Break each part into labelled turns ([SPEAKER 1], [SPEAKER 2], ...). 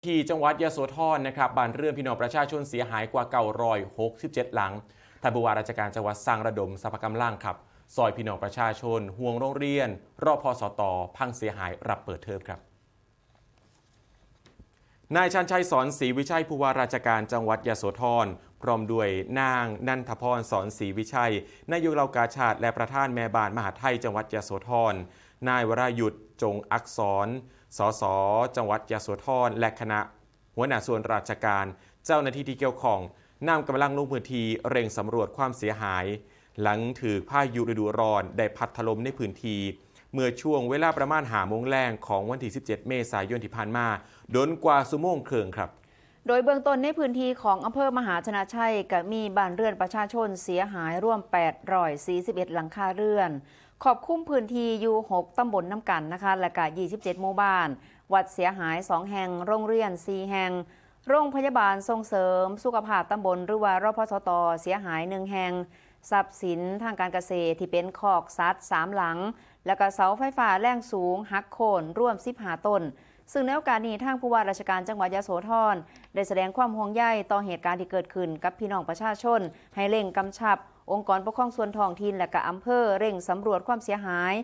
[SPEAKER 1] ที่จังหวัดยโสธรนะครับบ้านเรือนพี่น้องประชาชนเสียหายกว่า967หลังท่านผู้ว่าราชการจังหวัดสร้างระดมสรรพกำลังครับซอยพี่น้องประชาชนห่วงโรงเรียนรอพสตพังเสียหายรับเปิดเทอมครับนายชันชัยสอนศรีวิชัยผู้ว่าราชการจังหวัดยโสธรพร้อมด้วยนางนันทพรสอนศรีวิชัยนายกเหล่ากาชาดและประธานแม่บ้านมหาไทยจังหวัดยโสธรนายวรายุทธจงอักษรสสจังหวัดยโสธรและคณะหัวหน้าส่วนราชการเจ้าหน้าที่ที่เกี่ยวข้องนำกำลังลงพื้นที่เร่งสำรวจความเสียหายหลังถือพายุฤดูร้อนได้พัดถล่มในพื้นที่เมื่อช่วงเวลาประมาณ5 โมงแรงของวันที่ 17 เมษายนที่ผ่านมาโดนกว่าชั่วโมงครึ่งครับ
[SPEAKER 2] โดยเบื้องต้นในพื้นที่ของอำเภอมหาชนะชัยก็มีบ้านเรือนประชาชนเสียหายร่วม841หลังคาเรือนขอบคุ้มพื้นที่อยู่6ตำบลน้ำกันนะคะและก็27หมู่บ้านวัดเสียหาย2แห่งโรงเรียน4แห่งโรงพยาบาลส่งเสริมสุขภาพตำบลหรือว่ารพสตเสียหาย1แห่งทรัพย์สินทางการเกษตรที่เป็นคอกสัตว์3หลังและก็เสาไฟฟ้าแรงสูงหักโค่นร่วม15ต้นซึ่งในโอกาสนี้ทางผู้ว่าราชการจังหวัดยโสธรได้แสดงความห่วงใยต่อเหตุการณ์ที่เกิดขึ้นกับพี่น้องประชาชนให้เร่งกำชับองค์กรปกครองส่วนท้องถิ่นและก็อำเภอเร่งสำรวจความเสียหาย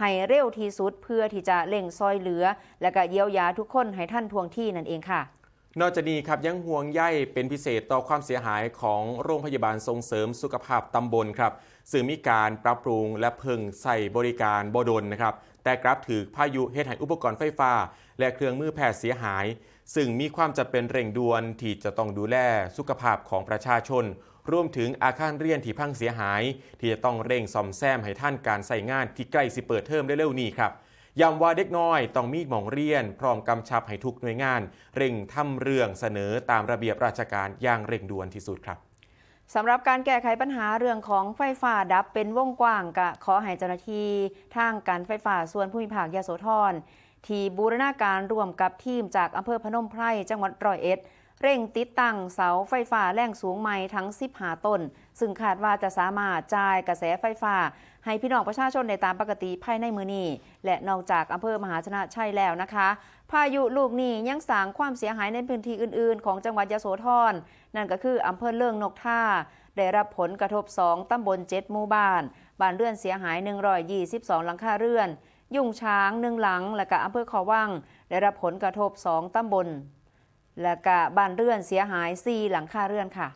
[SPEAKER 2] ให้เร็วที่สุดเพื่อที่จะเร่งซอยเหลือและก็เยียวยาทุกคนให้ทันท่วงทีนั่นเองค่ะ
[SPEAKER 1] นอกจากนี้ครับยังห่วงใยเป็นพิเศษต่อความเสียหายของโรงพยาบาลส่งเสริมสุขภาพตำบลครับซึ่งมีการปรับปรุงและเพิ่งใส่บริการบ่ดลนะครับแต่กลับถือพายุเฮ็ดให้อุปกรณ์ไฟฟ้าและเครื่องมือแพทย์เสียหายซึ่งมีความจำเป็นเร่งด่วนที่จะต้องดูแลสุขภาพของประชาชนรวมถึงอาคารเรียนที่พังเสียหายที่จะต้องเร่งซ่อมแซมให้ท่านการใส่งานที่ใกล้สิเปิดเทอมเร็วๆนี้ครับย้ำว่าเด็กน้อยต้องมีหม่องเรียนพร้อมกำชับให้ทุกหน่วยงานเร่งทำเรื่องเสนอตามระเบียบราชการอย่างเร่งด่วนที่สุดครับ
[SPEAKER 2] สำหรับการแก้ไขปัญหาเรื่องของไฟฟ้าดับเป็นวงกว้างก็ขอให้เจ้าหน้าที่ทางการไฟฟ้าส่วนภูมิภาคยโสธรที่บูรณาการร่วมกับทีมจากอำเภอพนมไพรจังหวัดร้อยเอ็ดเร่งติดตั้งเสาไฟฟ้าแรงสูงใหม่ทั้ง15ต้นซึ่งคาดว่าจะสามารถจ่ายกระแสไฟฟ้าให้พี่น้องประชาชนได้ตามปกติภายในมื้อนี้และนอกจากอำเภอมหาชนะชัยแล้วนะคะพายุลูกนี้ยังสร้างความเสียหายในพื้นที่อื่นๆของจังหวัดยโสธรนั่นก็คืออำเภอเลิงนกท่าได้รับผลกระทบ2ตำบล7หมู่บ้านบ้านเรือนเสียหาย122หลังคาเรือนยุ่งช้าง1หลังและก็อำเภอขอวังได้รับผลกระทบ2ตำบลและก็บ้านเรือนเสียหาย4หลังคาเรือนค่ะ